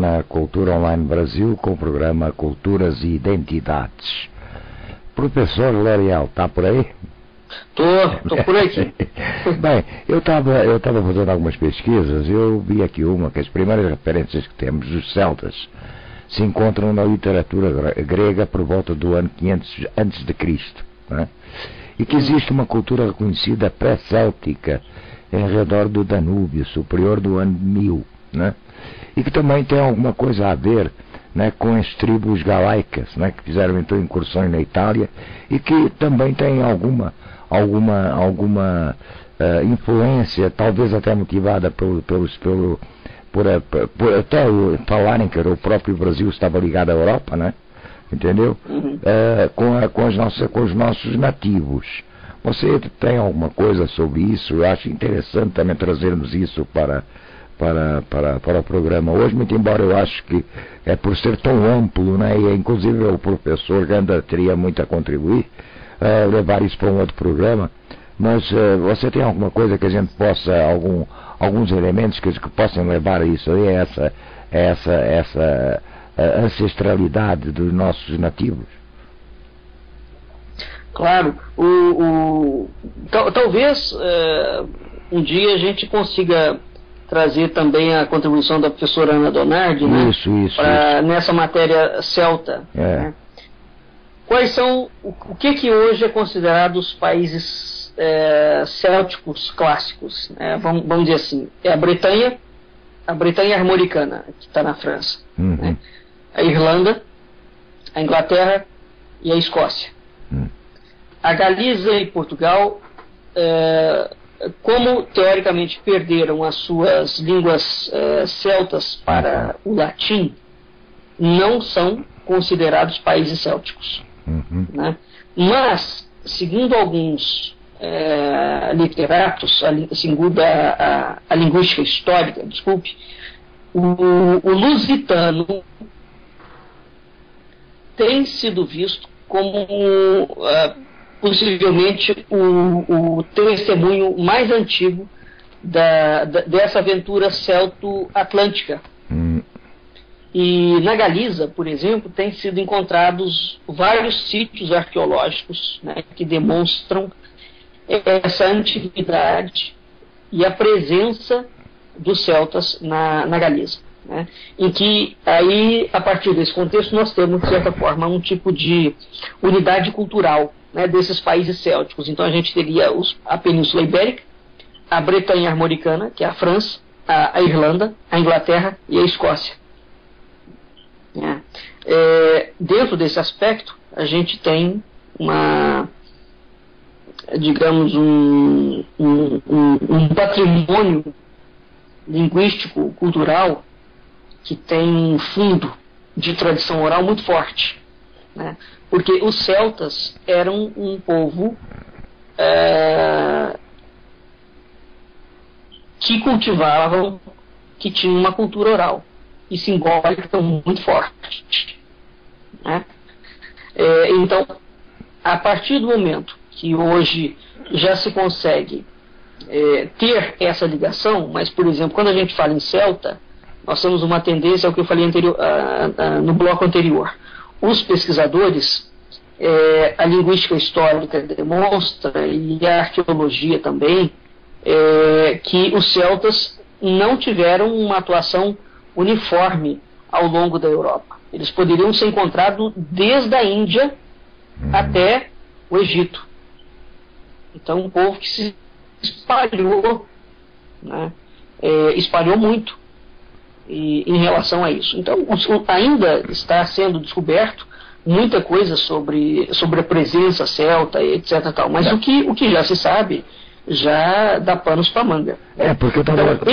na Cultura Online Brasil com o programa Culturas e Identidades. Professor Leriel, está por aí? Tô por aqui. Bem, eu estava fazendo algumas pesquisas, eu vi aqui uma, que as primeiras referências que temos dos celtas se encontram na literatura grega por volta do ano 500 a.C., né? E que existe uma cultura reconhecida pré-céltica em redor do Danúbio, superior do ano 1000, né? E que também tem alguma coisa a ver, né, com as tribos galaicas, né, que fizeram então incursões na Itália e que também tem alguma influência, talvez até motivada por até falarem que o próprio Brasil estava ligado à Europa, né? Entendeu? Com os nossos nativos. Você tem alguma coisa sobre isso? Eu acho interessante também trazermos isso para o programa hoje, muito embora eu acho que é por ser tão amplo, né? E inclusive o professor Ganda teria muito a contribuir, levar isso para um outro programa. Mas você tem alguma coisa que a gente possa, alguns elementos que possam levar a isso aí, essa ancestralidade dos nossos nativos? Claro, talvez um dia a gente consiga trazer também a contribuição da professora Ana Donardi, né, nessa matéria celta. Né? Quais são, o que hoje é considerado os países célticos clássicos? Vamos dizer assim, é a Bretanha armoricana, que está na França, né? A Irlanda, a Inglaterra e a Escócia. A Galiza e Portugal, como teoricamente perderam as suas línguas celtas para o latim, não são considerados países célticos. Né? Mas, segundo alguns literatos, segundo a linguística histórica, desculpe, o lusitano tem sido visto como possivelmente o testemunho mais antigo dessa aventura celto-atlântica. E na Galiza, por exemplo, têm sido encontrados vários sítios arqueológicos, né, que demonstram essa antiguidade e a presença dos celtas na Galiza, né, em que aí, a partir desse contexto, nós temos, de certa forma, um tipo de unidade cultural, né, desses países célticos. Então a gente teria a Península Ibérica, a Bretanha armoricana, que é a França, a Irlanda, a Inglaterra e a Escócia. Dentro desse aspecto, a gente tem digamos, um patrimônio linguístico, cultural, que tem um fundo de tradição oral muito forte, né? Porque os celtas eram um povo que cultivavam, que tinha uma cultura oral e simbólica muito forte, né? Então, a partir do momento que hoje já se consegue ter essa ligação, mas, por exemplo, quando a gente fala em celta, nós temos uma tendência ao que eu falei no bloco anterior. Os pesquisadores, a linguística histórica demonstra, e a arqueologia também, que os celtas não tiveram uma atuação uniforme ao longo da Europa. Eles poderiam ser encontrados desde a Índia até o Egito. Então, um povo que se espalhou, né, espalhou muito em relação a isso. Então, ainda está sendo descoberto muita coisa sobre a presença celta, etc. Tal. Mas o que já se sabe já dá panos para manga. Porque eu estava... Então,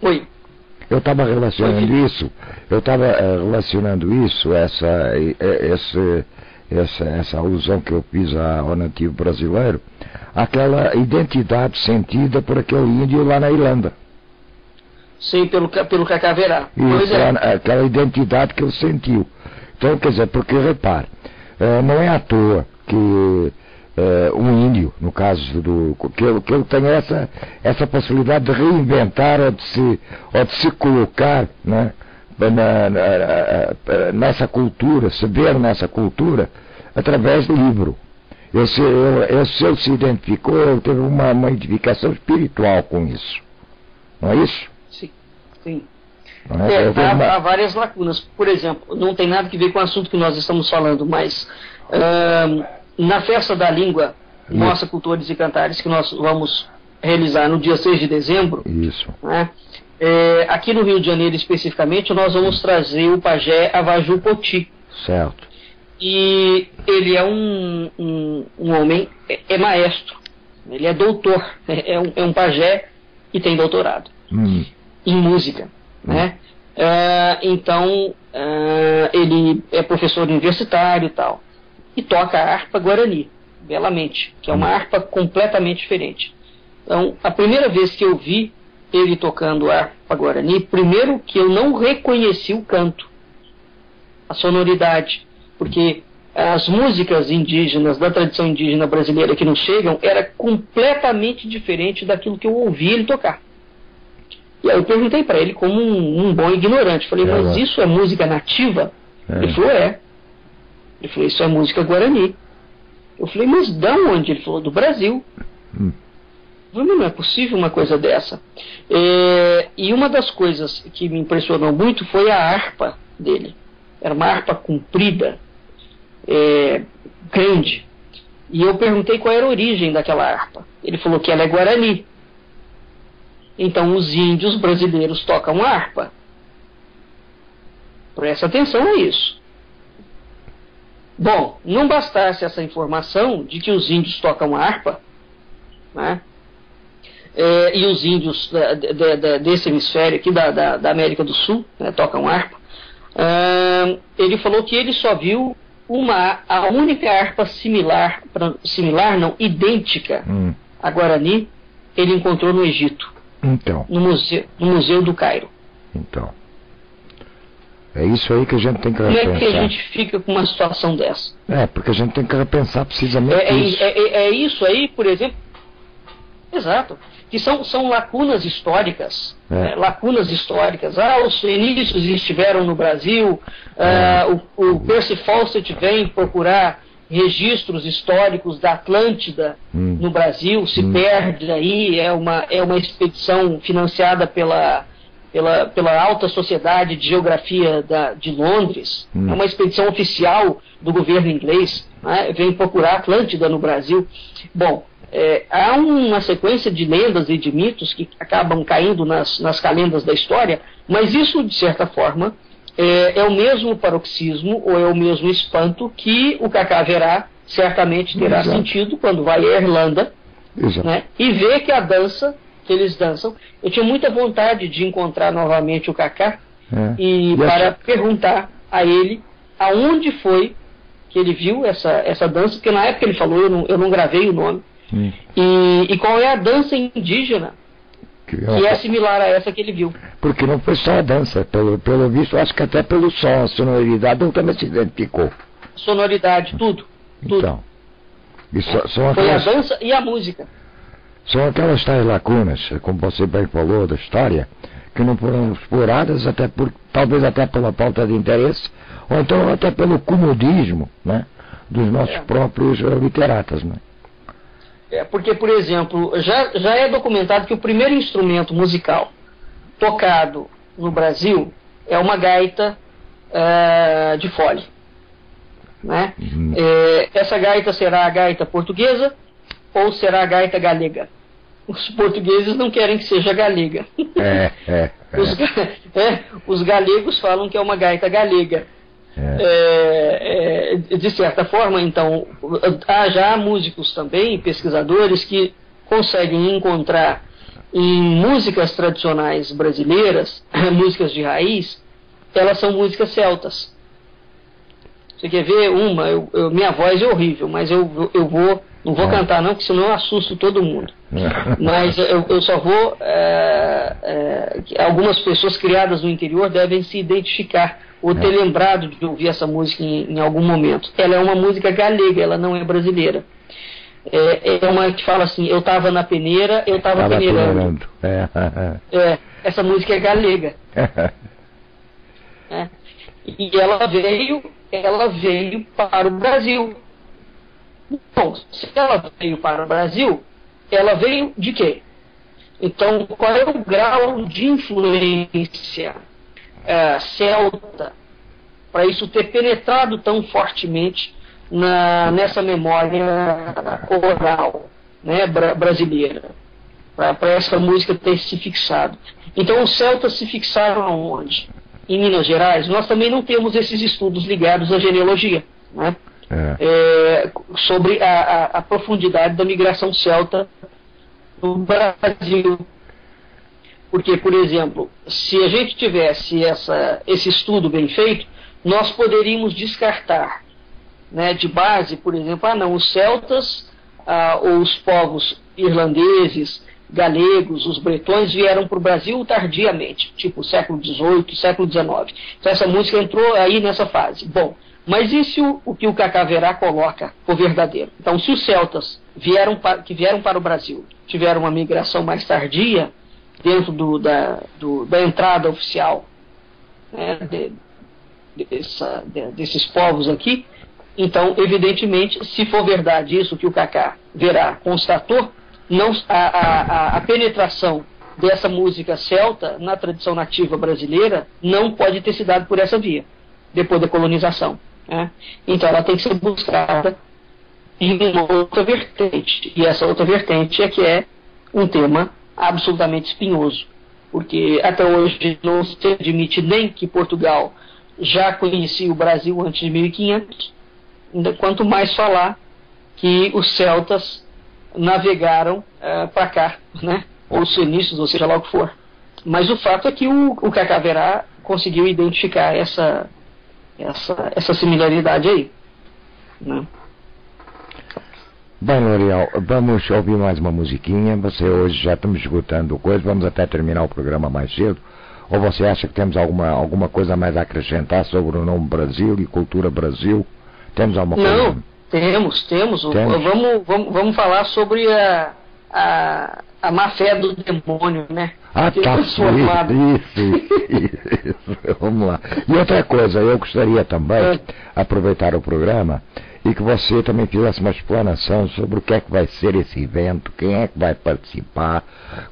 Oi. Eu estava relacionando isso, essa alusão que eu fiz ao nativo brasileiro, aquela identidade sentida por aquele índio lá na Irlanda. Sim, pelo Cacaverá. Isso, aquela identidade que ele sentiu. Então, quer dizer, porque repare, não é à toa que um índio, no caso que eu tenho essa possibilidade de reinventar ou de se colocar, né, nessa cultura, se ver nessa cultura através do livro. Se ele se identificou, ele teve uma identificação espiritual com isso. Não é isso? Sim, sim. Há várias lacunas. Por exemplo, não tem nada a ver com o assunto que nós estamos falando, mas na Festa da Língua, Nossa Cultores e Cantares, que nós vamos realizar no dia 6 de dezembro, isso. Né, aqui no Rio de Janeiro especificamente, nós vamos trazer o pajé Avaju Poti. Certo. E ele é um homem, é maestro, ele é doutor, é um pajé que tem doutorado em música, né? Então, ele é professor universitário e tal, e toca a harpa guarani, belamente, que é uma harpa completamente diferente. Então, a primeira vez que eu vi ele tocando a harpa guarani, primeiro que eu não reconheci o canto, a sonoridade, porque as músicas indígenas, da tradição indígena brasileira que nos chegam, era completamente diferente daquilo que eu ouvi ele tocar. E aí eu perguntei para ele como um bom ignorante, falei, mas isso é música nativa? Ele falou, é. Ele falou, isso é música guarani. Eu falei, mas de onde? Ele falou, do Brasil. Eu falei, não é possível uma coisa dessa. E uma das coisas que me impressionou muito foi a harpa dele. Era uma harpa comprida, grande. E eu perguntei qual era a origem daquela harpa. Ele falou que ela é guarani. Então os índios brasileiros tocam harpa. Presta atenção a isso. Bom, não bastasse essa informação de que os índios tocam harpa, né? E os índios desse hemisfério aqui, da América do Sul, né, tocam harpa. Ele falou que ele só viu a única harpa similar não, idêntica a Guarani, ele encontrou no Egito, então, no Museu do Cairo. Então, é isso aí que a gente tem que repensar. Como é que a gente fica com uma situação dessa? Porque a gente tem que repensar precisamente isso. É isso aí, por exemplo, exato, que são lacunas históricas. Lacunas históricas. Os fenícios estiveram no Brasil, o Percy Fawcett vem procurar registros históricos da Atlântida no Brasil, se perde aí, é uma expedição financiada pela alta sociedade de geografia de Londres, é uma expedição oficial do governo inglês, né? Vem procurar Atlântida no Brasil. Bom, há uma sequência de lendas e de mitos que acabam caindo nas calendas da história, mas isso, de certa forma, é o mesmo paroxismo ou é o mesmo espanto que o Cacá Verá certamente terá sentido quando vai à Irlanda, né, e vê que a dança que eles dançam. Eu tinha muita vontade de encontrar novamente o Cacá para perguntar a ele aonde foi que ele viu essa dança, porque na época ele falou, eu não gravei o nome. E qual é a dança indígena que é similar a essa que ele viu? Porque não foi só a dança, pelo visto, acho que até pelo som, a sonoridade, ele também se identificou. Sonoridade, tudo. Então, foi a dança e a música. São aquelas tais lacunas, como você bem falou, da história, que não foram exploradas, talvez até pela falta de interesse, ou então até pelo comodismo, né, dos nossos próprios literatas, né? Porque, por exemplo, já é documentado que o primeiro instrumento musical tocado no Brasil é uma gaita de fole, né? Essa gaita será a gaita portuguesa ou será a gaita galega? Os portugueses não querem que seja galega. Os galegos falam que é uma gaita galega. De certa forma, então, há já músicos também, pesquisadores, que conseguem encontrar em músicas tradicionais brasileiras, músicas de raiz, elas são músicas celtas. Você quer ver uma? Minha voz é horrível, mas não vou cantar não, porque senão eu assusto todo mundo. Mas eu só vou... algumas pessoas criadas no interior devem se identificar ou ter lembrado de ouvir essa música em algum momento. Ela é uma música galega, ela não é brasileira. É uma que fala assim: eu estava na peneira, eu estava peneirando. Essa música é galega. E ela veio para o Brasil. Bom, se ela veio para o Brasil, ela veio de quê? Então, qual é o grau de influência celta para isso ter penetrado tão fortemente nessa memória oral, né, brasileira, para essa música ter se fixado? Então, os celtas se fixaram aonde? Em Minas Gerais. Nós também não temos esses estudos ligados à genealogia, né? Sobre a profundidade da migração celta no Brasil. Porque, por exemplo, se a gente tivesse esse estudo bem feito, nós poderíamos descartar, né, de base, por exemplo, não, os celtas ou os povos irlandeses, galegos, os bretões vieram para o Brasil tardiamente, tipo século XVIII, século XIX. Então essa música entrou aí nessa fase. Bom, mas e se o que o Cacá Verá coloca for verdadeiro? Então, se os celtas que vieram para o Brasil tiveram uma migração mais tardia, dentro da entrada oficial, né, desses povos aqui, então, evidentemente, se for verdade isso que o Cacá Verá constatou, a penetração dessa música celta na tradição nativa brasileira não pode ter se dado por essa via, depois da colonização. Né? Então ela tem que ser buscada em uma outra vertente. E essa outra vertente é que é um tema absolutamente espinhoso, porque até hoje não se admite nem que Portugal já conhecia o Brasil antes de 1500, quanto mais falar que os celtas navegaram para cá, né? Ou os fenícios, ou seja lá o que for. Mas o fato é que o Cacá Verá conseguiu identificar essa similaridade aí, né? Bem, L'Oreal, vamos ouvir mais uma musiquinha. Você hoje já estamos esgotando coisa, vamos até terminar o programa mais cedo. Ou você acha que temos alguma coisa mais a acrescentar sobre o nome Brasil e cultura Brasil? Temos alguma coisa? Não, temos. Vamos falar sobre a má fé do demônio, né? Tá, isso. Vamos lá. E outra coisa, eu gostaria também aproveitar o programa e que você também fizesse uma explanação sobre o que é que vai ser esse evento, quem é que vai participar,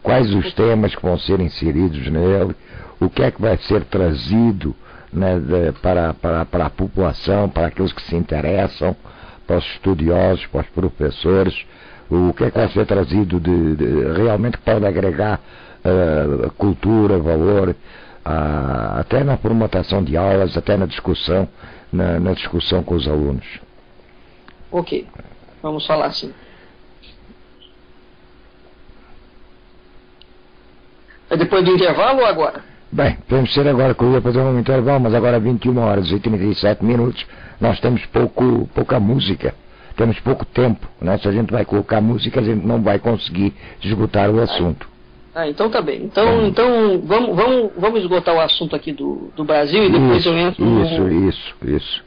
quais os temas que vão ser inseridos nele, o que é que vai ser trazido, né, para a população, para aqueles que se interessam, para os estudiosos, para os professores, o que é que vai ser trazido realmente que pode agregar cultura, valor, até na formatação de aulas, até na discussão, na discussão com os alunos. Ok, vamos falar assim. É depois do intervalo ou agora? Bem, podemos ser agora, que eu ia fazer um intervalo, mas agora 21 horas e 37 minutos, nós temos pouca música, temos pouco tempo, né? Se a gente vai colocar música, a gente não vai conseguir esgotar o assunto. Então tá bem. Então vamos esgotar o assunto aqui do Brasil e depois eu entro Isso.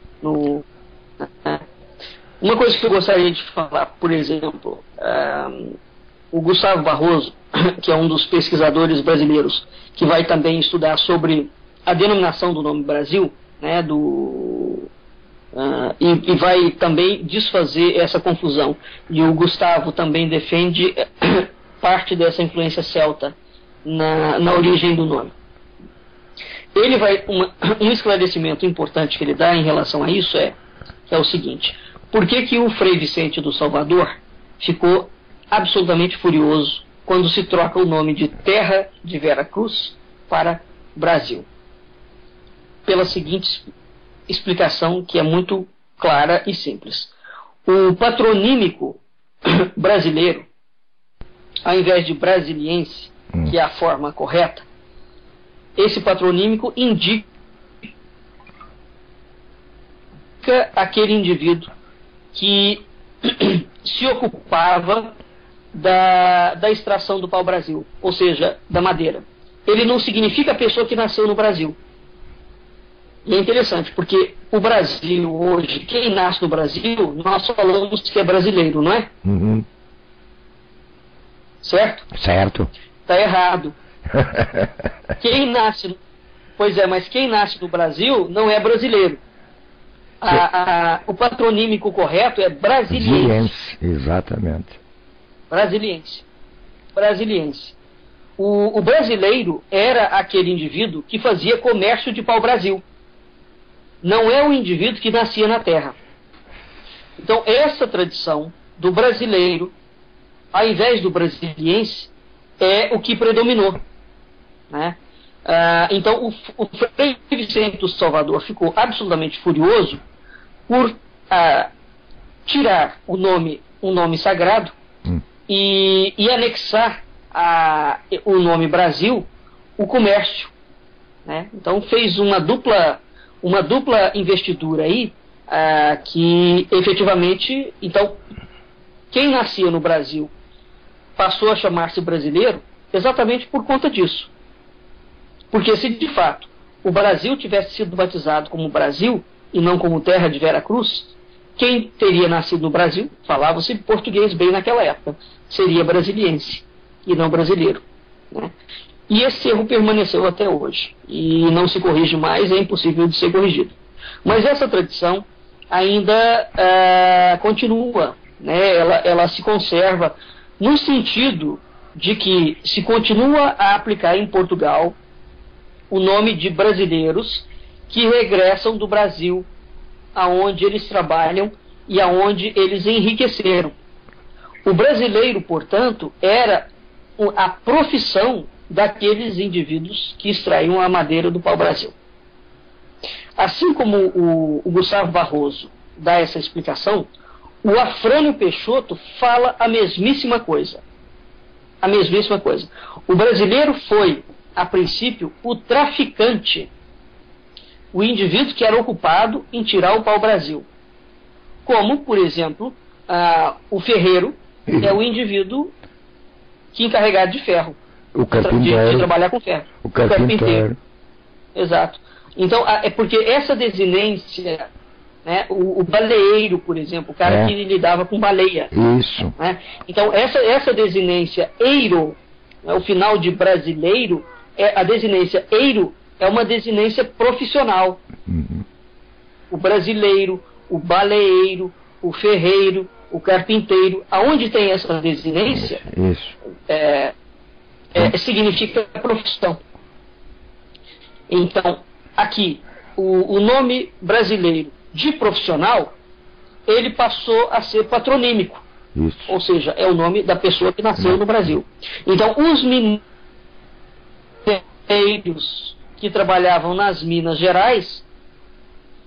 Uma coisa que eu gostaria de falar, por exemplo, o Gustavo Barroso, que é um dos pesquisadores brasileiros, que vai também estudar sobre a denominação do nome Brasil, né, e vai também desfazer essa confusão. E o Gustavo também defende parte dessa influência celta na origem do nome. Ele vai um esclarecimento importante que ele dá em relação a isso é o seguinte: por que o Frei Vicente do Salvador ficou absolutamente furioso quando se troca o nome de Terra de Veracruz para Brasil? Pela seguinte explicação, que é muito clara e simples. O patronímico brasileiro, ao invés de brasiliense, que é a forma correta, esse patronímico indica aquele indivíduo que se ocupava da extração do pau-brasil, ou seja, da madeira. Ele não significa a pessoa que nasceu no Brasil. E é interessante, porque o Brasil hoje, quem nasce no Brasil, nós falamos que é brasileiro, não é? Uhum. Certo? Certo. Está errado. Pois é, mas quem nasce no Brasil não é brasileiro. O patronímico correto é brasiliense. Exatamente. Brasiliense. O brasileiro era aquele indivíduo que fazia comércio de pau-brasil. Não é o indivíduo que nascia na terra. Então, essa tradição do brasileiro, ao invés do brasiliense, é o que predominou, né? Então, o Frei Vicente do Salvador ficou absolutamente furioso por tirar um nome sagrado e anexar o nome Brasil, o comércio, né? Então, fez uma dupla investidura aí, que efetivamente, então, quem nascia no Brasil passou a chamar-se brasileiro exatamente por conta disso. Porque se de fato o Brasil tivesse sido batizado como Brasil e não como terra de Vera Cruz, quem teria nascido no Brasil, falava-se português bem naquela época, seria brasiliense e não brasileiro, né? E esse erro permaneceu até hoje e não se corrige mais, é impossível de ser corrigido. Mas essa tradição ainda continua, né? Ela se conserva no sentido de que se continua a aplicar em Portugal o nome de brasileiros que regressam do Brasil, aonde eles trabalham e aonde eles enriqueceram. O brasileiro, portanto, era a profissão daqueles indivíduos que extraíam a madeira do pau-brasil. Assim como o Gustavo Barroso dá essa explicação, o Afrânio Peixoto fala a mesmíssima coisa. A mesmíssima coisa. O brasileiro foi, a princípio, o traficante, o indivíduo que era ocupado em tirar o pau-brasil. Como, por exemplo, o ferreiro é o indivíduo que é encarregado de ferro. O carpinteiro. De trabalhar com ferro. O carpinteiro. Exato. Então, é porque essa desinência, né, o baleeiro, por exemplo, o cara que lidava com baleia. Isso. Né? Então, essa desinência eiro, né, o final de brasileiro, a desinência eiro é uma desinência profissional. Uhum. O brasileiro, o baleeiro, o ferreiro, o carpinteiro, aonde tem essa desinência, isso. Significa profissão. Então, aqui, o nome brasileiro de profissional, ele passou a ser patronímico. Isso. Ou seja, é o nome da pessoa que nasceu no Brasil. Então, os mineiros que trabalhavam nas Minas Gerais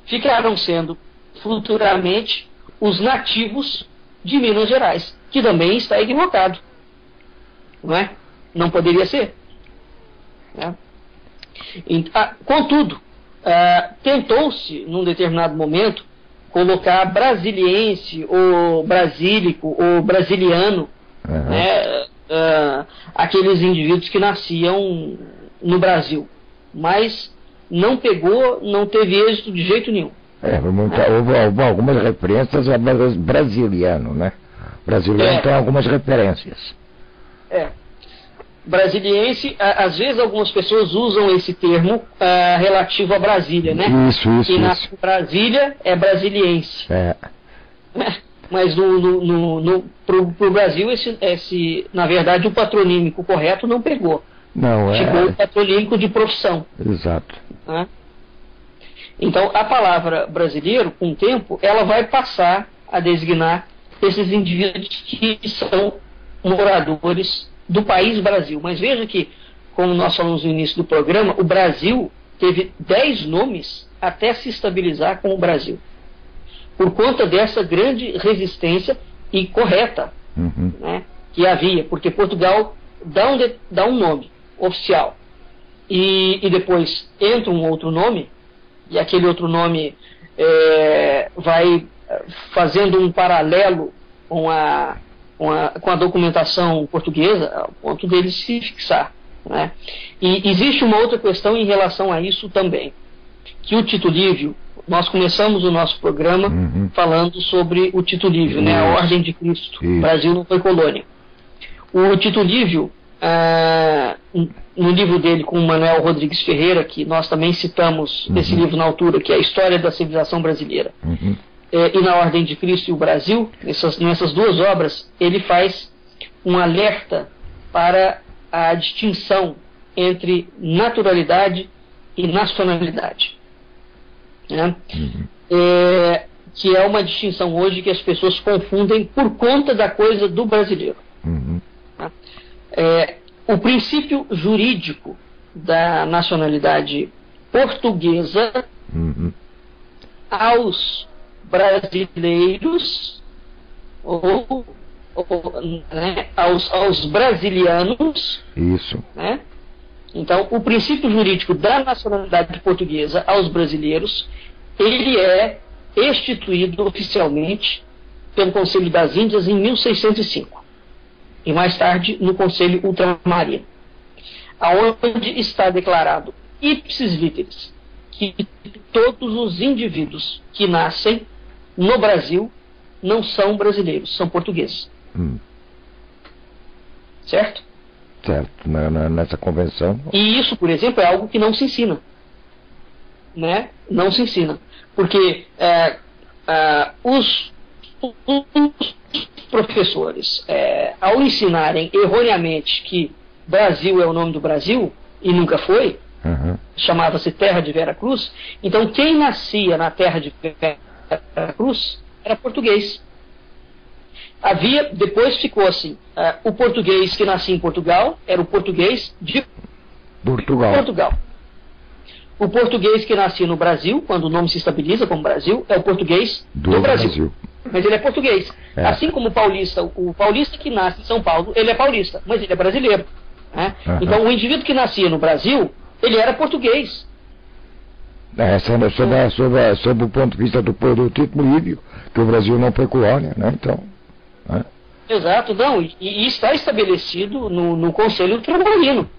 ficaram sendo futuramente os nativos de Minas Gerais, que também está equivocado, não é? Não poderia ser, né? Contudo, tentou-se num determinado momento colocar brasiliense ou brasílico ou brasiliano, né? Aqueles indivíduos que nasciam no Brasil, mas não pegou, não teve êxito de jeito nenhum. Houve algumas referências a brasiliano, né? Brasiliano tem algumas referências. Brasiliense, às vezes algumas pessoas usam esse termo relativo a Brasília, né? Isso. Quem nasce em Brasília é brasiliense. Mas pro Brasil, na verdade, o patronímico correto não pegou. Não, ficou o patronímico de profissão. Exato. Né? Então, a palavra brasileiro, com o tempo, ela vai passar a designar esses indivíduos que são moradores do país Brasil. Mas veja que, como nós falamos no início do programa, o Brasil teve 10 nomes até se estabilizar com o Brasil, por conta dessa grande resistência e correta, né, que havia, porque Portugal dá um nome oficial e depois entra um outro nome, e aquele outro nome vai fazendo um paralelo com a documentação portuguesa, ao ponto dele se fixar, né? E existe uma outra questão em relação a isso também. que o Tito Livio, nós começamos o nosso programa falando sobre o Tito Livio, né, a Ordem de Cristo. O Brasil não foi colônia. O Tito Livio, no livro dele com o Manuel Rodrigues Ferreira, que nós também citamos esse livro na altura, que é a História da Civilização Brasileira, e na Ordem de Cristo e o Brasil, nessas duas obras, ele faz um alerta para a distinção entre naturalidade e nacionalidade, né? Que é uma distinção hoje que as pessoas confundem por conta da coisa do brasileiro. Tá? O princípio jurídico da nacionalidade portuguesa aos brasileiros né, aos brasilianos. Isso. Né? Então, o princípio jurídico da nacionalidade portuguesa aos brasileiros, ele é instituído oficialmente pelo Conselho das Índias em 1605 e mais tarde no Conselho Ultramarino, aonde está declarado ipsis literis que todos os indivíduos que nascem no Brasil não são brasileiros, são portugueses. Certo? Certo, nessa convenção. E isso, por exemplo, é algo que não se ensina. Né? Não se ensina. Porque os professores, ao ensinarem erroneamente que Brasil é o nome do Brasil, e nunca foi, chamava-se Terra de Vera Cruz, então quem nascia na Terra de Vera Cruz era português. Depois ficou assim, o português que nascia em Portugal era o português de Portugal. O português que nascia no Brasil, quando o nome se estabiliza como Brasil, é o português do Brasil. Mas ele é português. Assim como o paulista que nasce em São Paulo, ele é paulista, mas ele é brasileiro. Né? Então o indivíduo que nascia no Brasil, ele era português. Sob o ponto de vista do Tito Livio, que o Brasil não foi colônia, né? Então, Exato, não, e está estabelecido no Conselho Ultramarino,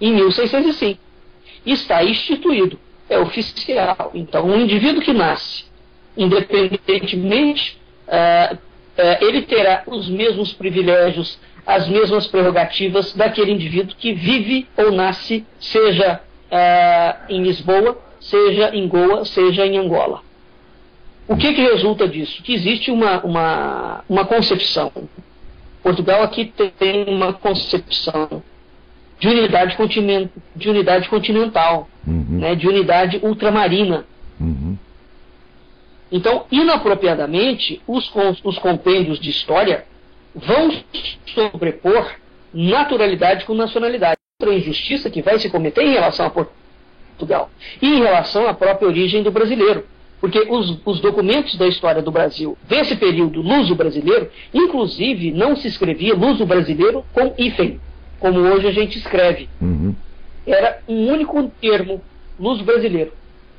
em 1605. Está instituído, é oficial. Então, um indivíduo que nasce, independentemente, ele terá os mesmos privilégios, as mesmas prerrogativas daquele indivíduo que vive ou nasce, seja em Lisboa, seja em Goa, seja em Angola. O que resulta disso? Que existe uma concepção. Portugal aqui tem uma concepção de unidade continental, né, de unidade ultramarina. Então, inapropriadamente, os compêndios de história vão sobrepor naturalidade com nacionalidade. Outra injustiça que vai se cometer em relação a Portugal e em relação à própria origem do brasileiro. Porque os documentos da história do Brasil, desse período luso-brasileiro, inclusive não se escrevia luso-brasileiro com hífen, como hoje a gente escreve. Era um único termo, luso-brasileiro.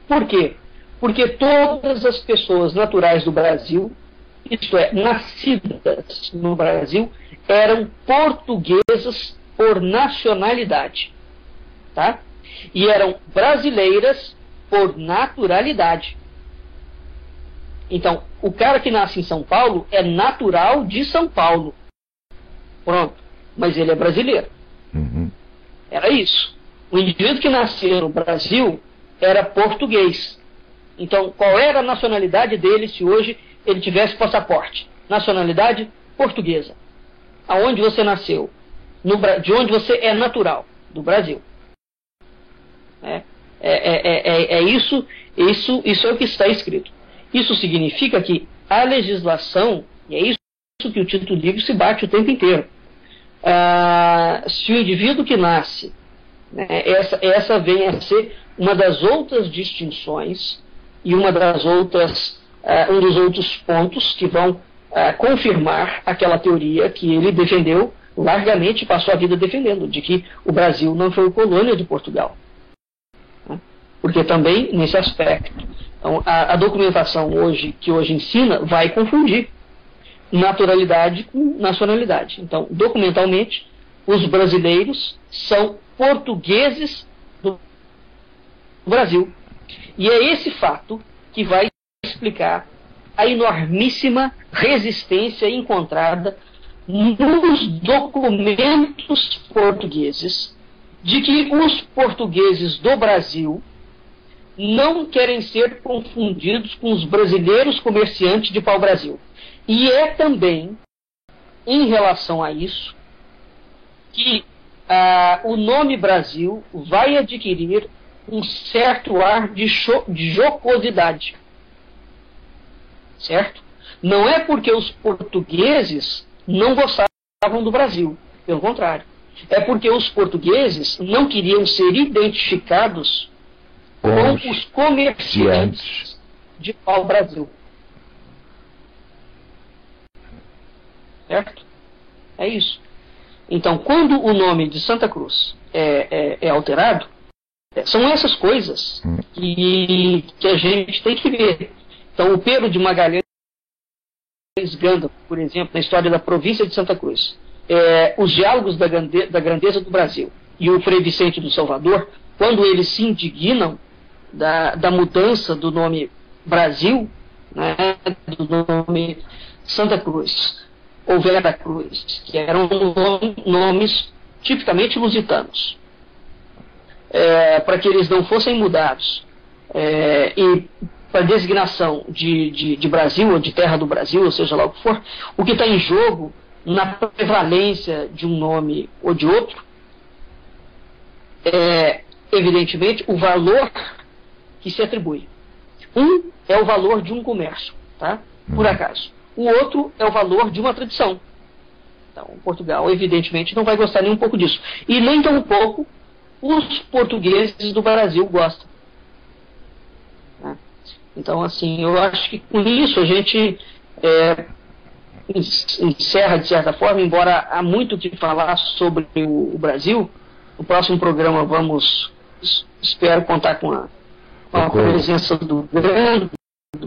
Por quê? Porque todas as pessoas naturais do Brasil, isto é, nascidas no Brasil, eram portuguesas por nacionalidade. Tá? E eram brasileiras por naturalidade. Então, o cara que nasce em São Paulo é natural de São Paulo. Pronto. Mas ele é brasileiro. Era isso. O indivíduo que nascia no Brasil era português. Então, qual era a nacionalidade dele se hoje ele tivesse passaporte? Nacionalidade portuguesa. Aonde você nasceu? De onde você é natural? Do Brasil. Isso é o que está escrito. Isso significa que a legislação, e é isso que o Tito Livio se bate o tempo inteiro, se o indivíduo que nasce, né, essa vem a ser uma das outras distinções e um dos outros pontos que vão confirmar aquela teoria que ele defendeu largamente, passou a vida defendendo, de que o Brasil não foi colônia de Portugal. Porque também, nesse aspecto, então, a documentação que hoje ensina vai confundir naturalidade com nacionalidade. Então, documentalmente, os brasileiros são portugueses do Brasil, E é esse fato que vai explicar a enormíssima resistência encontrada nos documentos portugueses de que os portugueses do Brasil não querem ser confundidos com os brasileiros comerciantes de pau-brasil. E é também em relação a isso que o nome Brasil vai adquirir um certo ar de jocosidade. Certo? Não é porque os portugueses não gostavam do Brasil. Pelo contrário. É porque os portugueses não queriam ser identificados com os comerciantes de pau-brasil. Certo? É isso. Então, quando o nome de Santa Cruz é alterado, são essas coisas que a gente tem que ver. Então, o Pedro de Magalhães Ganda, por exemplo, na história da província de Santa Cruz, os diálogos da grandeza do Brasil e o Frei Vicente do Salvador, quando eles se indignam da mudança do nome Brasil, né, do nome Santa Cruz ou Vera Cruz, que eram nomes tipicamente lusitanos, para que eles não fossem mudados, e para designação de Brasil ou de terra do Brasil, ou seja lá o que for, o que está em jogo na prevalência de um nome ou de outro é, evidentemente, o valor que se atribui. Um é o valor de um comércio, tá? Por acaso. O outro é o valor de uma tradição. Então, Portugal, evidentemente, não vai gostar nem um pouco disso. E nem tão pouco os portugueses do Brasil gostam. Né? Então, assim, eu acho que com isso a gente encerra, de certa forma, embora há muito o que falar sobre o Brasil. No próximo programa espero contar com a presença do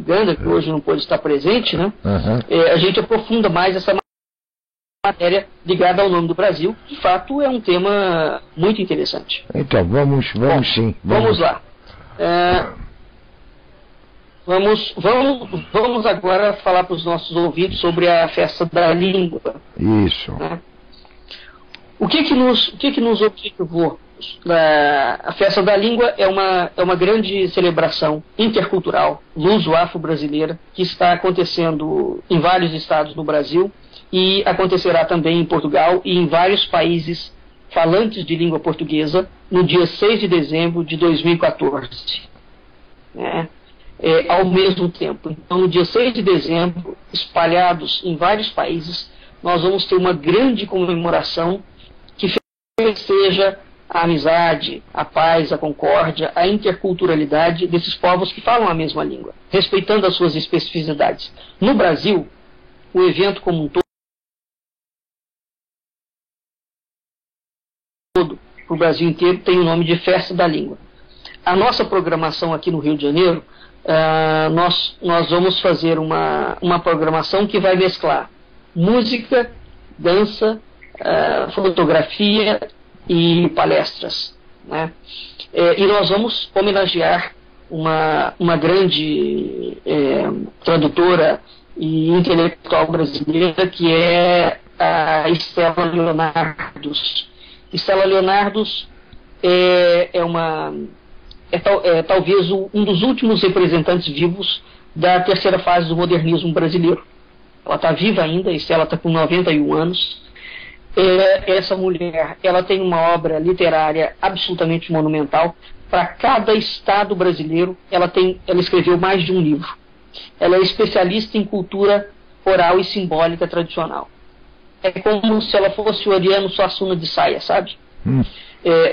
Ganda, que hoje não pôde estar presente, né? A gente aprofunda mais essa matéria ligada ao nome do Brasil, que de fato é um tema muito interessante. Então, vamos sim. Vamos lá. Vamos agora falar para os nossos ouvintes sobre a festa da língua. Isso. Né? O que nos objetivou? A festa da língua é uma grande celebração intercultural, luso-afro-brasileira, que está acontecendo em vários estados no Brasil e acontecerá também em Portugal e em vários países falantes de língua portuguesa no dia 6 de dezembro de 2014. Né? Ao mesmo tempo. Então, no dia 6 de dezembro, espalhados em vários países, nós vamos ter uma grande comemoração que festeja a amizade, a paz, a concórdia, a interculturalidade desses povos que falam a mesma língua, respeitando as suas especificidades. No Brasil, o evento como um todo, para o Brasil inteiro, tem o nome de Festa da Língua. A nossa programação aqui no Rio de Janeiro, nós vamos fazer uma programação que vai mesclar música, dança, fotografia e palestras, né? E nós vamos homenagear uma grande tradutora e intelectual brasileira, que é a Estela Leonardos. Estela Leonardos é talvez um dos últimos representantes vivos da terceira fase do modernismo brasileiro. Ela está viva ainda, a Estela está com 91 anos. Essa mulher, ela tem uma obra literária absolutamente monumental. Para cada estado brasileiro, ela escreveu mais de um livro. Ela é especialista em cultura oral e simbólica tradicional. É como se ela fosse o Ariano Suassuna de Saia, sabe?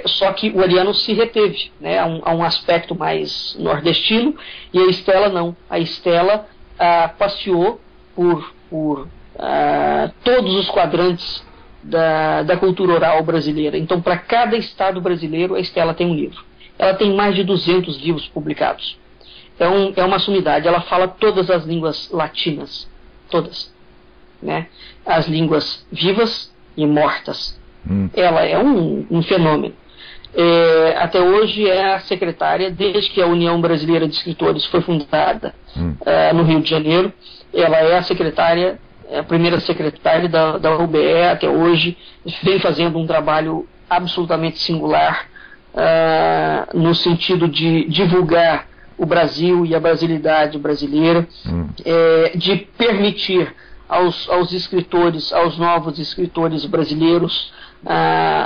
Só que o Ariano se reteve, né, a um aspecto mais nordestino, e a Estela não. A Estela passeou por todos os quadrantes da cultura oral brasileira. Então, para cada estado brasileiro, a Estela tem um livro. Ela tem mais de 200 livros publicados. É uma sumidade. Ela fala todas as línguas latinas. Todas. Né? As línguas vivas e mortas. Ela é um fenômeno. até hoje é a secretária, desde que a União Brasileira de Escritores foi fundada no Rio de Janeiro. Ela é a secretária, a primeira secretária da UBE até hoje, vem fazendo um trabalho absolutamente singular no sentido de divulgar o Brasil e a brasilidade brasileira, de permitir aos escritores, aos novos escritores brasileiros,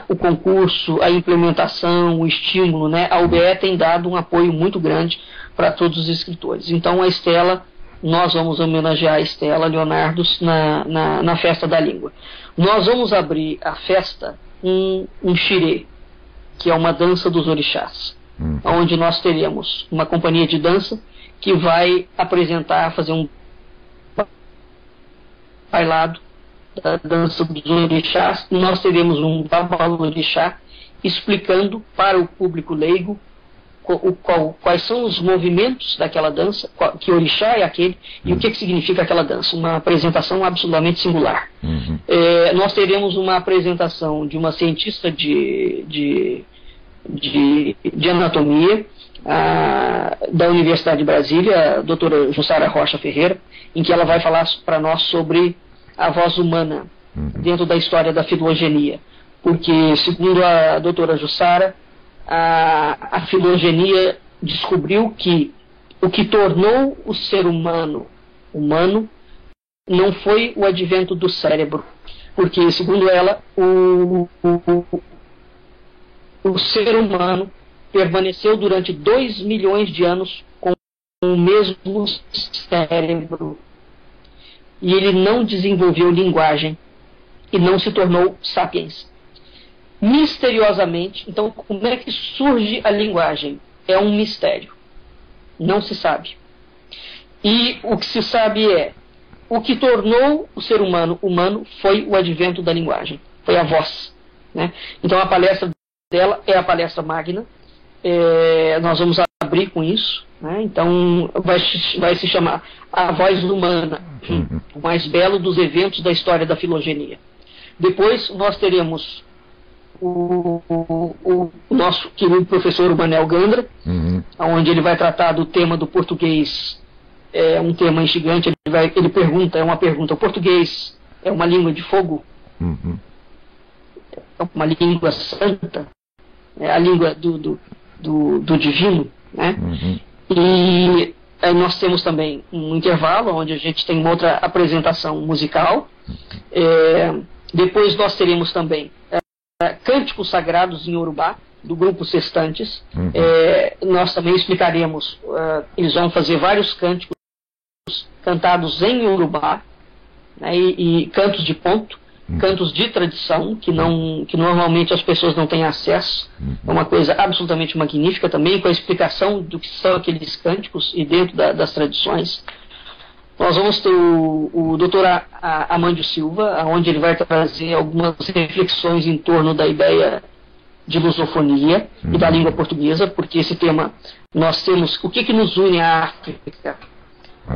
o concurso, a implementação, o estímulo, né? A UBE tem dado um apoio muito grande para todos os escritores. Então a Estela, nós vamos homenagear a Estela Leonardos na Festa da Língua. Nós vamos abrir a festa um xirê, que é uma dança dos orixás, onde nós teremos uma companhia de dança que vai apresentar, fazer um bailado da dança dos orixás, e nós teremos um babalorixá explicando para o público leigo quais são os movimentos daquela dança, que orixá é aquele, e o que significa aquela dança. Uma apresentação absolutamente singular. Nós teremos uma apresentação de uma cientista de anatomia da Universidade de Brasília, a doutora Jussara Rocha Ferreira, em que ela vai falar para nós sobre a voz humana dentro da história da filogenia. Porque, segundo a doutora Jussara, a filogenia descobriu que o que tornou o ser humano humano não foi o advento do cérebro, porque, segundo ela, o ser humano permaneceu durante 2 milhões de anos com o mesmo cérebro, e ele não desenvolveu linguagem e não se tornou sapiens. Misteriosamente, então, como é que surge a linguagem? É um mistério. Não se sabe. E o que se sabe é, o que tornou o ser humano humano foi o advento da linguagem, foi a voz, né? Então a palestra dela é a palestra magna. Nós vamos abrir com isso, né? Então vai se chamar A Voz Humana, o mais belo dos eventos da história da filogenia. Depois nós teremos o nosso querido professor Manel Gandra, onde ele vai tratar do tema do português. É um tema instigante. Ele pergunta, é uma pergunta: o português é uma língua de fogo? É uma língua santa? É a língua do divino, né? E aí nós temos também um intervalo onde a gente tem outra apresentação musical. Depois nós teremos também cânticos sagrados em Urubá, do grupo Sextantes. Nós também explicaremos, eles vão fazer vários cânticos cantados em Urubá, né, e cantos de ponto, cantos de tradição, que normalmente as pessoas não têm acesso. É uma coisa absolutamente magnífica também, com a explicação do que são aqueles cânticos e dentro das tradições. Nós vamos ter o doutor Amândio Silva, onde ele vai trazer algumas reflexões em torno da ideia de lusofonia e da língua portuguesa, porque esse tema nós temos, o que nos une à África?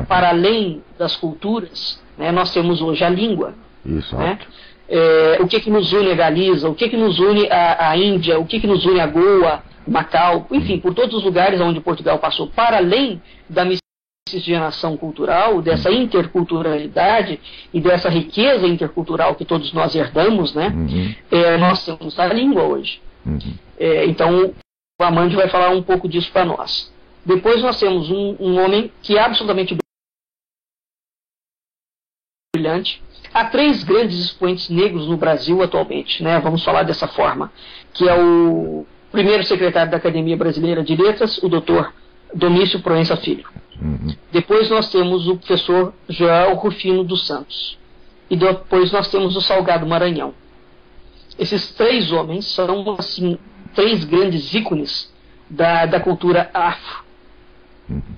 Para além das culturas, né, nós temos hoje a língua. Isso. Né? O que nos une a Galiza, o que nos une à Índia, o que nos une a Goa, Macau, enfim, por todos os lugares onde Portugal passou, para além da miscigenação cultural, dessa interculturalidade e dessa riqueza intercultural que todos nós herdamos, né? Nós temos a língua hoje. Então, o Amândio vai falar um pouco disso para nós. Depois nós temos um homem que é absolutamente brilhante. Há 3 grandes expoentes negros no Brasil atualmente, né? Vamos falar dessa forma, que é o primeiro secretário da Academia Brasileira de Letras, o Dr. Domício Proença Filho. Depois nós temos o professor Joel Rufino dos Santos. E depois nós temos o Salgado Maranhão. Esses 3 homens são, assim, 3 grandes ícones da cultura afro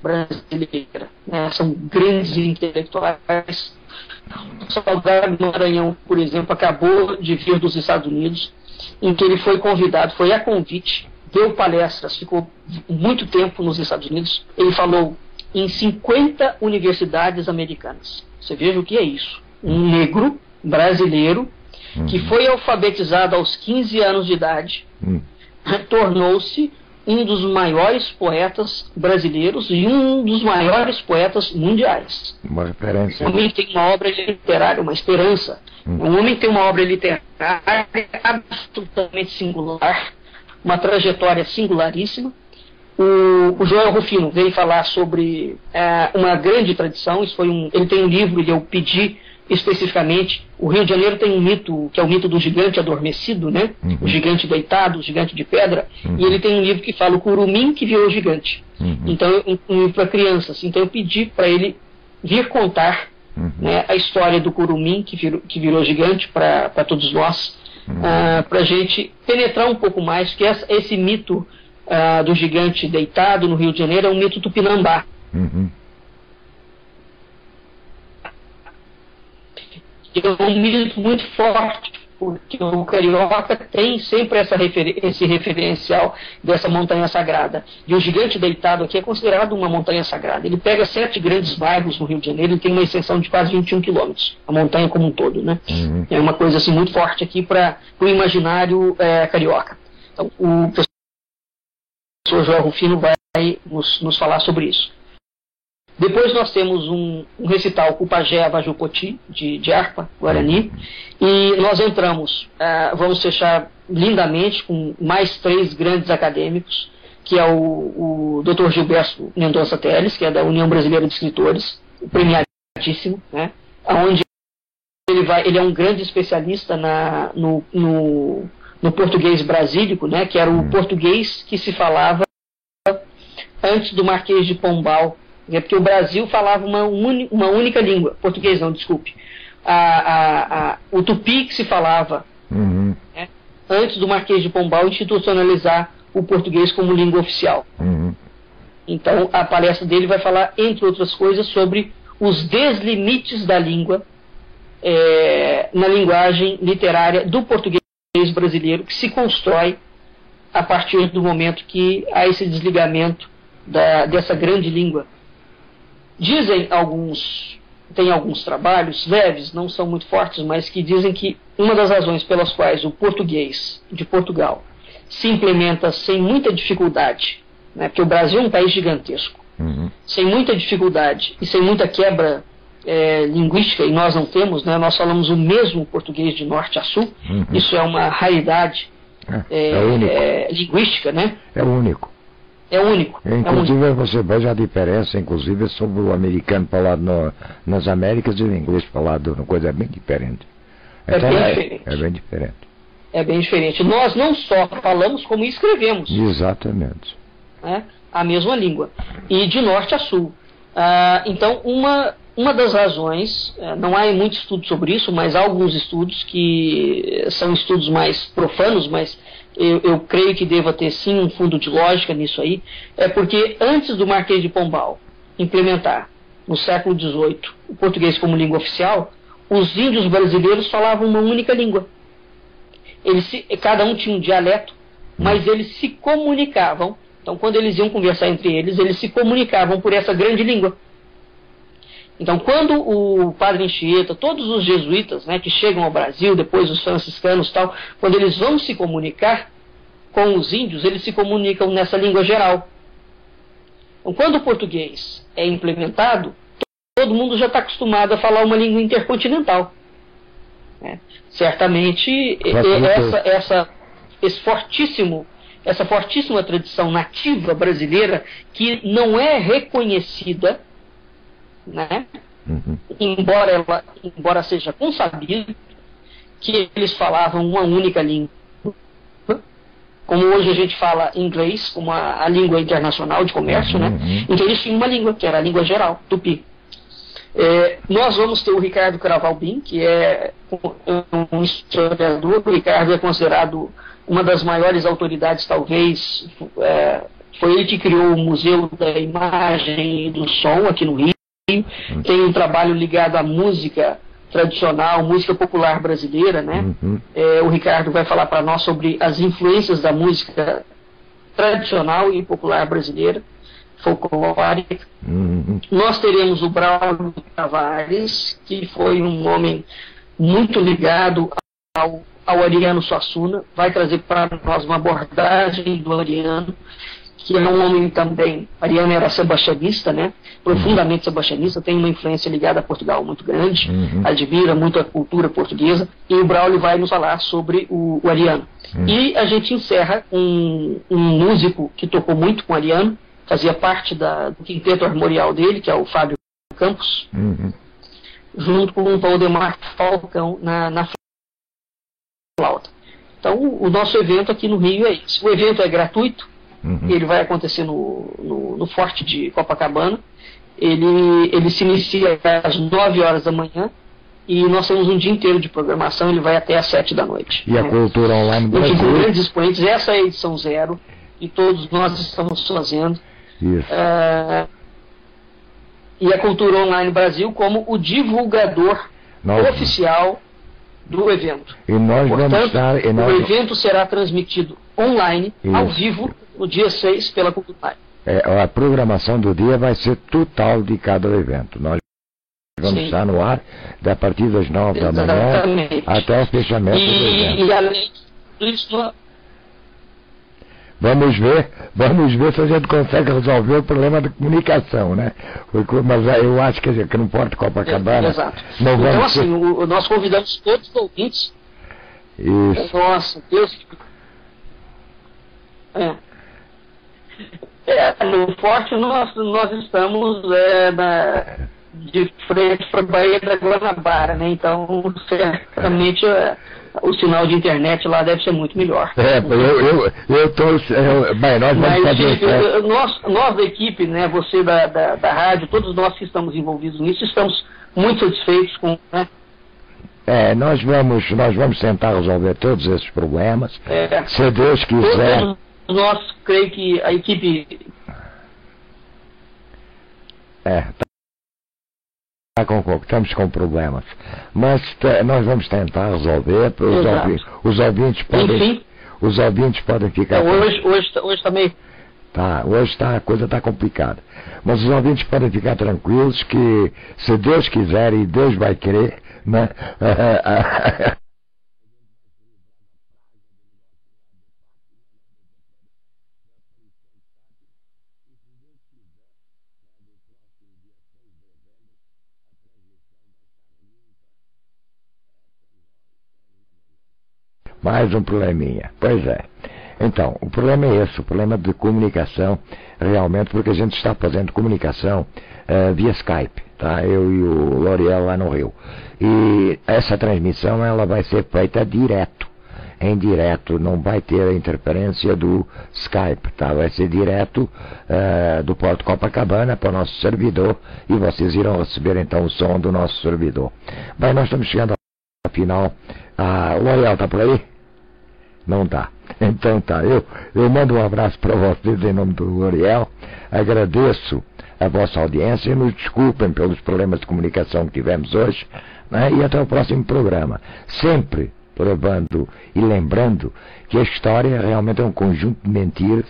brasileira, né? São grandes intelectuais. O Salgado Maranhão, por exemplo, acabou de vir dos Estados Unidos, em que ele foi convidado, foi a convite, deu palestras, ficou muito tempo nos Estados Unidos. Ele falou em 50 universidades americanas. Você veja o que é isso. Um negro brasileiro que foi alfabetizado aos 15 anos de idade, tornou-se um dos maiores poetas brasileiros e um dos maiores poetas mundiais. Uma referência. Um homem tem uma obra literária, uma esperança. Um homem tem uma obra literária absolutamente singular, uma trajetória singularíssima. O Joel Rufino veio falar sobre uma grande tradição. Ele tem um livro, e eu pedi especificamente. O Rio de Janeiro tem um mito, que é o mito do gigante adormecido, né? O gigante deitado, o gigante de pedra. E ele tem um livro que fala o curumim que virou gigante. Então, um livro para crianças. Então eu pedi para ele vir contar, né, a história do curumim que virou gigante para todos nós, para a gente penetrar um pouco mais, que esse mito do gigante deitado no Rio de Janeiro é um mito tupinambá. É um mito muito forte, porque o carioca tem sempre esse referencial dessa montanha sagrada. E o gigante deitado aqui é considerado uma montanha sagrada. Ele pega 7 grandes bairros no Rio de Janeiro e tem uma extensão de quase 21 quilômetros, a montanha como um todo, né? É uma coisa assim muito forte aqui para o imaginário carioca. Então, o professor Joel Rufino vai nos falar sobre isso. Depois nós temos um recital com o pajé Avajupoti, de harpa, Guarani, e nós entramos, vamos fechar lindamente com mais 3 grandes acadêmicos, que é o Dr. Gilberto Mendonça Teles, que é da União Brasileira de Escritores, premiadíssimo, né? Onde ele é um grande especialista no português brasílico, né? Que era o português que se falava antes do Marquês de Pombal. É porque o Brasil falava uma única língua, português não, desculpe. O tupi que se falava, né, antes do Marquês de Pombal institucionalizar o português como língua oficial. Então a palestra dele vai falar, entre outras coisas, sobre os deslimites da língua na linguagem literária do português brasileiro, que se constrói a partir do momento que há esse desligamento dessa grande língua. Dizem tem alguns trabalhos leves, não são muito fortes, mas que dizem que uma das razões pelas quais o português de Portugal se implementa sem muita dificuldade, né, porque o Brasil é um país gigantesco, sem muita dificuldade e sem muita quebra linguística, e nós não temos, né, nós falamos o mesmo português de norte a sul, isso é uma raridade linguística, né? É único. É único. Inclusive você veja a diferença, inclusive, sobre o americano falado nas Américas e o inglês falado, uma coisa bem diferente. Então, bem diferente. É bem diferente. É bem diferente. Nós não só falamos, como escrevemos. Exatamente. Né, a mesma língua. E de norte a sul. Então, uma das razões, não há muito estudo sobre isso, mas há alguns estudos que são estudos mais profanos, mas eu creio que deva ter sim um fundo de lógica nisso aí, é porque antes do Marquês de Pombal implementar, no século XVIII, o português como língua oficial, os índios brasileiros falavam uma única língua. Cada um tinha um dialeto, mas eles se comunicavam. Então, quando eles iam conversar entre eles se comunicavam por essa grande língua. Então, quando o Padre Anchieta, todos os jesuítas, né, que chegam ao Brasil, depois os franciscanos e tal, quando eles vão se comunicar com os índios, eles se comunicam nessa língua geral. Então, quando o português é implementado, todo mundo já está acostumado a falar uma língua intercontinental. Né? Certamente, essa fortíssima tradição nativa brasileira, que não é reconhecida, né? Embora seja consabido que eles falavam uma única língua, como hoje a gente fala inglês como a língua internacional de comércio, né? Então eles tinham uma língua, que era a língua geral, tupi. Nós vamos ter o Ricardo Cravalbim, que é um historiador. O Ricardo é considerado uma das maiores autoridades, talvez, foi ele que criou o Museu da Imagem e do Som aqui no Rio. Tem um trabalho ligado à música tradicional, música popular brasileira, né? O Ricardo vai falar para nós sobre as influências da música tradicional e popular brasileira, folclórica. Nós teremos o Braulio Tavares, que foi um homem muito ligado ao Ariano Suassuna, vai trazer para nós uma abordagem do Ariano, que é um homem também. Ariano era sebastianista, né? Profundamente sebastianista, tem uma influência ligada a Portugal muito grande, admira muito a cultura portuguesa, e o Braulio vai nos falar sobre o Ariano. E a gente encerra um músico que tocou muito com o Ariano, fazia parte do quinteto armorial dele, que é o Fábio Campos, junto com o Valdemar Falcão na flauta. Então, o nosso evento aqui no Rio é isso. O evento é gratuito, ele vai acontecer no Forte de Copacabana. Ele se inicia às 9 horas da manhã e nós temos um dia inteiro de programação, ele vai até às 7 da noite. E a Cultura Online Brasil? Com grandes expoentes, essa é a edição 0 e todos nós estamos fazendo. Isso. E a Cultura Online Brasil como o divulgador oficial do evento. E nós vamos estar... O evento será transmitido online, ao vivo, no dia 6, pela Cultura Online. A programação do dia vai ser total de cada evento. Nós vamos estar no ar a partir das 9 da manhã até o fechamento do evento. E além disso... Vamos ver se a gente consegue resolver o problema de comunicação, né? Mas eu acho que no Porto Copacabana... Exato. Então, assim, nós convidamos todos os ouvintes. Isso. Nossa, Deus... no Forte nós estamos de frente para a Baía da Guanabara, né? Então, certamente... o sinal de internet lá deve ser muito melhor. Nós da equipe, né, você da rádio, todos nós que estamos envolvidos nisso, estamos muito satisfeitos com... Né? Nós vamos tentar resolver todos esses problemas. Se Deus quiser... Todos nós, creio que a equipe... Estamos com problemas, mas nós vamos tentar resolver. Os ouvintes podem ficar. Hoje também. Hoje a coisa está complicada, mas os ouvintes podem ficar tranquilos que, se Deus quiser e Deus vai querer, né? Mais um probleminha. Pois é. Então, o problema é esse, o problema de comunicação, realmente, porque a gente está fazendo comunicação via Skype, tá? Eu e o L'Oréal lá no Rio. E essa transmissão, ela vai ser feita em direto, não vai ter a interferência do Skype, tá? Vai ser direto do Porto Copacabana para o nosso servidor e vocês irão receber então o som do nosso servidor. Bem, nós estamos chegando ao final. O L'Oréal está por aí? Não está. Então tá, eu mando um abraço para vocês em nome do L'Oréal, agradeço a vossa audiência e nos desculpem pelos problemas de comunicação que tivemos hoje, né? E até o próximo programa. Sempre provando e lembrando que a história realmente é um conjunto de mentiras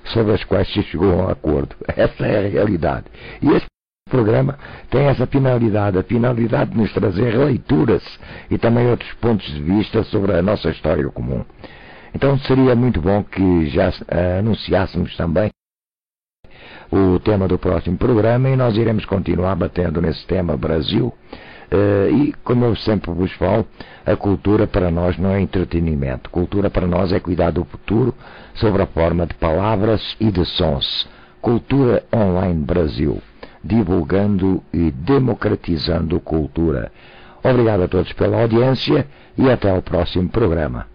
sobre as quais se chegou a um acordo. Essa é a realidade. E esse programa tem essa finalidade, a finalidade de nos trazer leituras e também outros pontos de vista sobre a nossa história comum. Então seria muito bom que já anunciássemos também o tema do próximo programa e nós iremos continuar batendo nesse tema Brasil. E, como eu sempre vos falo, a cultura para nós não é entretenimento. Cultura para nós é cuidar do futuro sob a forma de palavras e de sons. Cultura Online Brasil, divulgando e democratizando cultura. Obrigado a todos pela audiência e até o próximo programa.